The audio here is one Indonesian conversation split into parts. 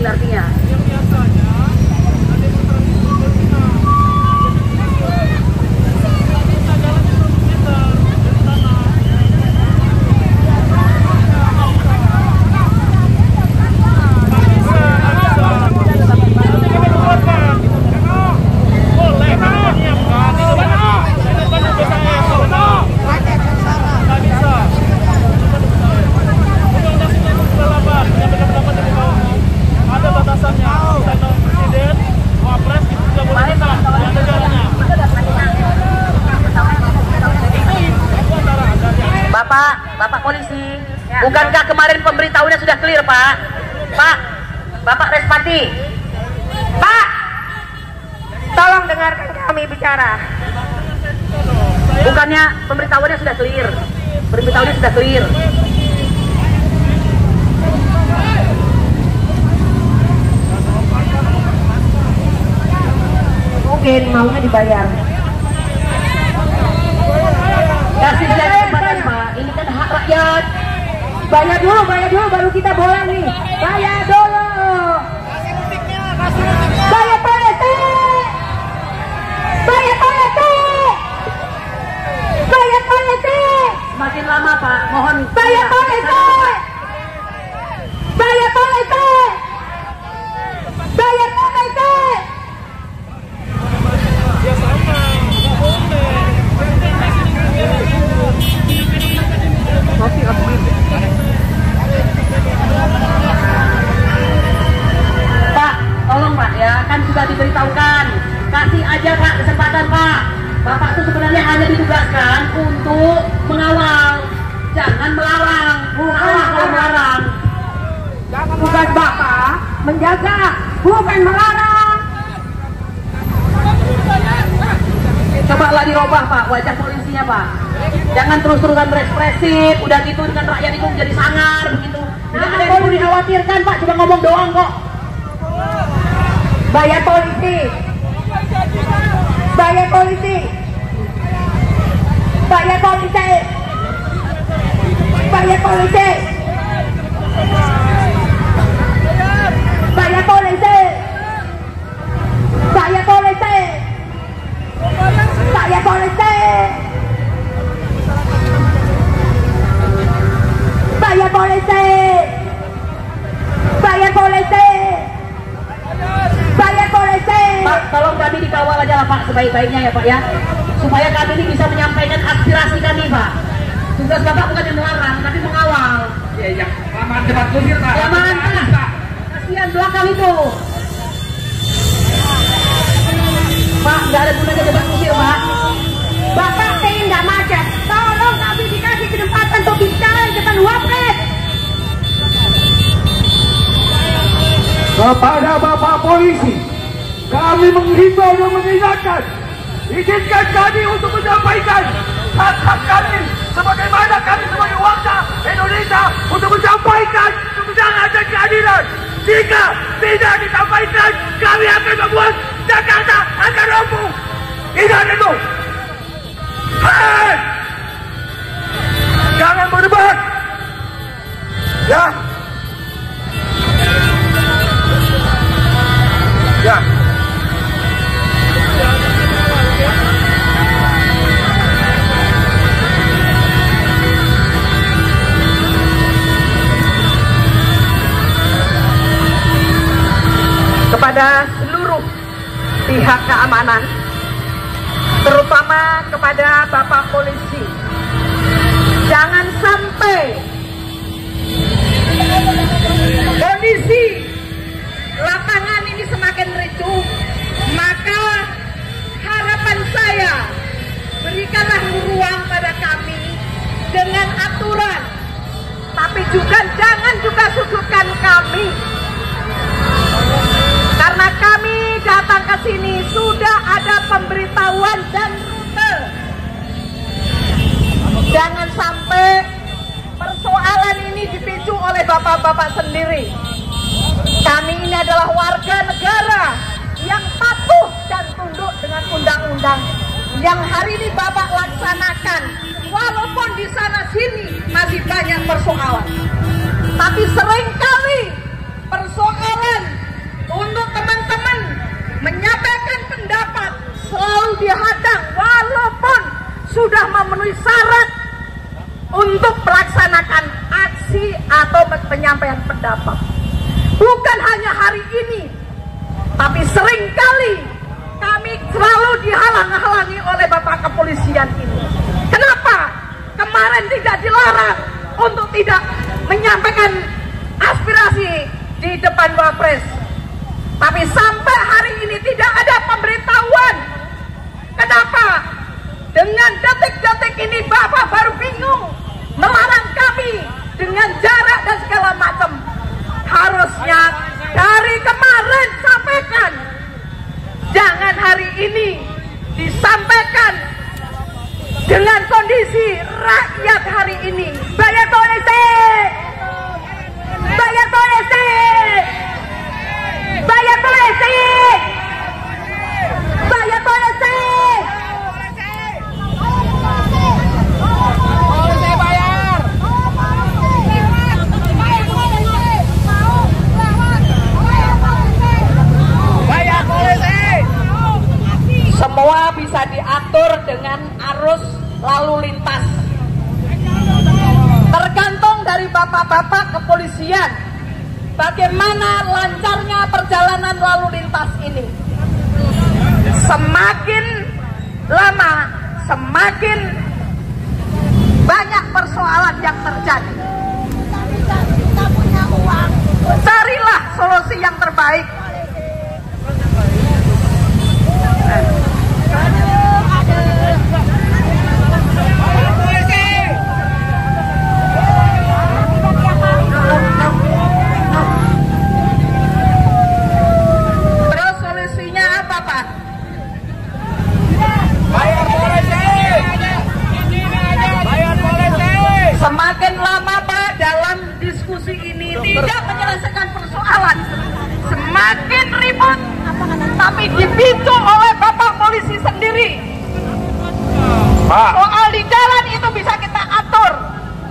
artinya. Bapak polisi, bukankah kemarin pemberitahuannya sudah clear, Pak? Pak, Bapak Respati. Pak, tolong dengarkan kami bicara. Bukannya pemberitahuannya sudah clear? Pemberitahuannya sudah clear. Mungkin maunya dibayar. Kasih saya kesempatan, Pak. Ini kan hak rakyat. Bayar dulu baru kita boleh nih. Bayar dulu. Bayar politik. Bayar politik. Bayar politik. Semakin lama, Pak. Mohon. Bayar politik. Bayar politik. Bayar politik. Pak, tolong Pak ya, kan sudah diberitahukan. Kasih aja Pak kesempatan Pak. Bapak itu sebenarnya hanya ditugaskan untuk mengawal, jangan melarang. Kalau melarang. Bukan Bapak menjaga, bukan melarang. Cobalah dirubah Pak wajah polisinya Pak. Jangan terus-terusan berekspresif. Udah gitu dengan rakyat itu menjadi sangar begitu. Tidak ada yang perlu dikhawatirkan Pak, cuma ngomong doang kok. Bayar polisi. Bayar polisi. Bayar polisi. Bayar polisi. Bayar polisi. Bayar polisi. Bayar polisi. Bayar polisi. Bayar polisi. Bayar polisi. Pak, tolong kami dikawal aja lah Pak sebaik-baiknya ya Pak ya. Supaya kami ini bisa menyampaikan aspirasi kami Pak. Tugas Bapak bukan yang melarang, tapi mengawal. Ya, yang lamaan debat kusir Pak. Lamaan Pak. Kasihan belakang itu. Pak, nggak ada gunanya debat kusir Pak. Bapak pengen nggak macet. Tolong kami dikasih kesempatan untuk bicara di depan Wapres. Kepada Bapak Polisi, kami menghimbau dan mengingatkan, izinkan kami untuk menyampaikan hak-hak kami sebagaimana kami sebagai warga Indonesia untuk menyampaikan kebenaran dan keadilan. Jika tidak disampaikan, kami akan membuat Jakarta akan lumpuh. Ingat itu. Hei! Jangan berdebat. Ya. Ya. Kepada seluruh pihak keamanan, terutama kepada Bapak Polisi, jangan sampai kondisi lapangan ini semakin ricuh. Maka harapan saya, berikanlah ruang pada kami dengan aturan, tapi juga jangan juga sudutkan kami. Karena kami datang ke sini sudah ada pemberitahuan dan rute. Jangan sampai persoalan ini dipicu oleh bapak-bapak sendiri. Kami ini adalah warga negara yang patuh dan tunduk dengan undang-undang yang hari ini Bapak laksanakan. Walaupun di sana sini masih banyak persoalan, tapi seringkali persoalan memenuhi syarat untuk melaksanakan aksi atau penyampaian pendapat. Bukan hanya hari ini, tapi seringkali kami selalu dihalang-halangi oleh Bapak Kepolisian ini. Kenapa? Kemarin tidak dilarang untuk tidak menyampaikan aspirasi di depan Wapres. Tapi sampai hari ini tidak ada pemberitahuan. Kenapa? Dengan detik-detik ini Bapak baru bingung melarang kami dengan jarak dan segala macam. Harusnya dari kemarin sampaikan. Jangan hari ini disampaikan dengan kondisi rakyat hari ini. Bayar polisi! Bayar polisi! Bayar polisi! Bayar polisi! Polisi bayar! Bayar polisi! Semua bisa diatur dengan arus lalu lintas. Tergantung dari bapak-bapak kepolisian bagaimana lancarnya perjalanan lalu lintas ini. Semakin lama, semakin banyak persoalan yang terjadi. Carilah solusi yang terbaik. Terus solusinya apa, Pak? Bayar polisi! Bayar polisi! Semakin lama, Pak, dalam diskusi ini tidak menyelesaikan persoalan, semakin ribut, tapi dipicu oleh Bapak Polisi sendiri. Pak, Soal di jalan itu bisa kita atur,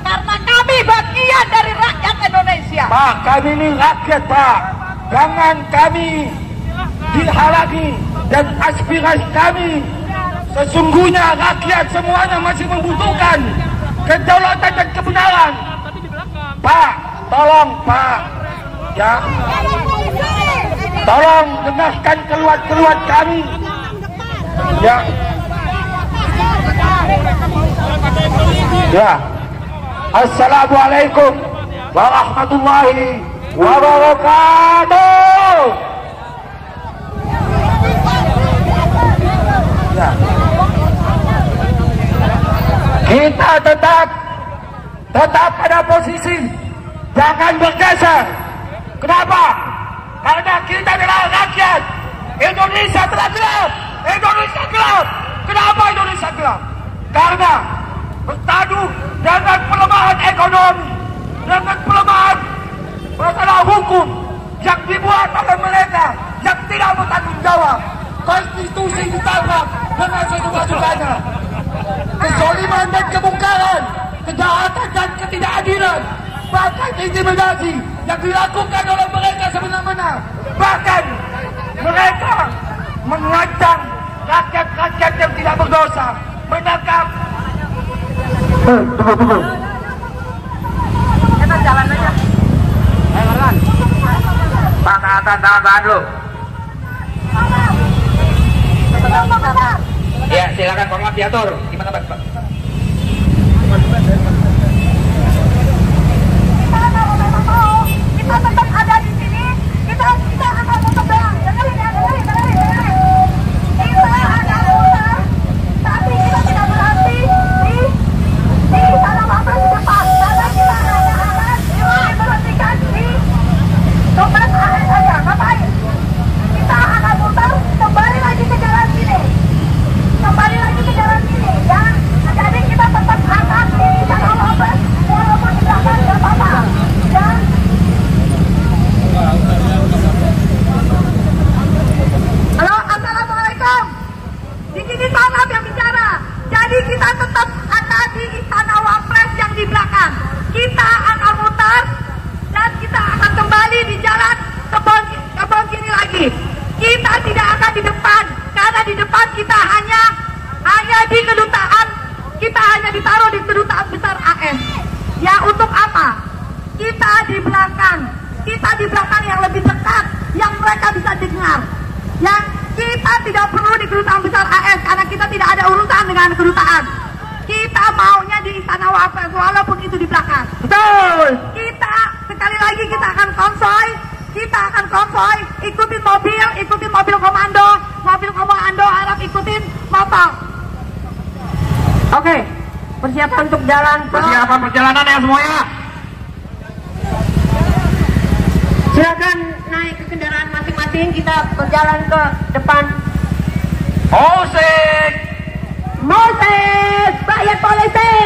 karena kami bagian dari rakyat Indonesia. Pak, kami ini rakyat, Pak. Jangan kami dihalangi dan aspirasi kami. Sesungguhnya rakyat semuanya masih membutuhkan kedaulatan dan kebenaran. Pak, tolong Pak, ya, tolong dengarkan keluhan-keluhan kami. Ya, ya. Assalamualaikum warahmatullahi wabarakatuh. Ya. Kita tetap pada posisi, jangan bergeser. Kenapa? Karena kita adalah rakyat. Indonesia telah gelap. Indonesia gelap. Kenapa Indonesia gelap? Karena bertaduh dengan pelemahan ekonomi, dengan pelemahan masalah hukum yang dibuat oleh mereka yang tidak bertanggung jawab. Konstitusi ditangkap dengan sesuka-sukanya. Kezaliman dan kemungkaran, kejahatan dan ketidakadilan, bahkan intimidasi yang dilakukan oleh mereka sebenar-benar. Bahkan mereka mengancam rakyat-rakyat yang tidak berdosa, menangkap. Tunggu. Kita jalan aja. Pak, tahan dulu. Ya, silakan format diatur. Gimana Pak? Kita tetap ada di sini. Kita akan berpegang. Kita akan muter, tapi kita tidak berhenti di tanah Bapak di depan. Karena kita akan diberhentikan di tempat akhir saja. Ngapain? Kita akan muter kembali lagi ke jalan sini. Ya. Jadi kita tetap akan di tanah Bapak walaupun di belakang tidak apa-apa. Dan di belakang yang lebih dekat, yang mereka bisa dengar. Yang kita tidak perlu di kedutaan besar AS karena kita tidak ada urusan dengan kedutaan. Kita maunya di Istana Wapres walaupun itu di belakang. Betul. Kita sekali lagi kita akan konvoy, ikutin mobil komando harap ikutin motor. Oke, persiapan untuk jalan. Persiapan perjalanan ya semuanya. Silakan naik ke kendaraan masing-masing, kita berjalan ke depan. Musik. Moses, rakyat polisi.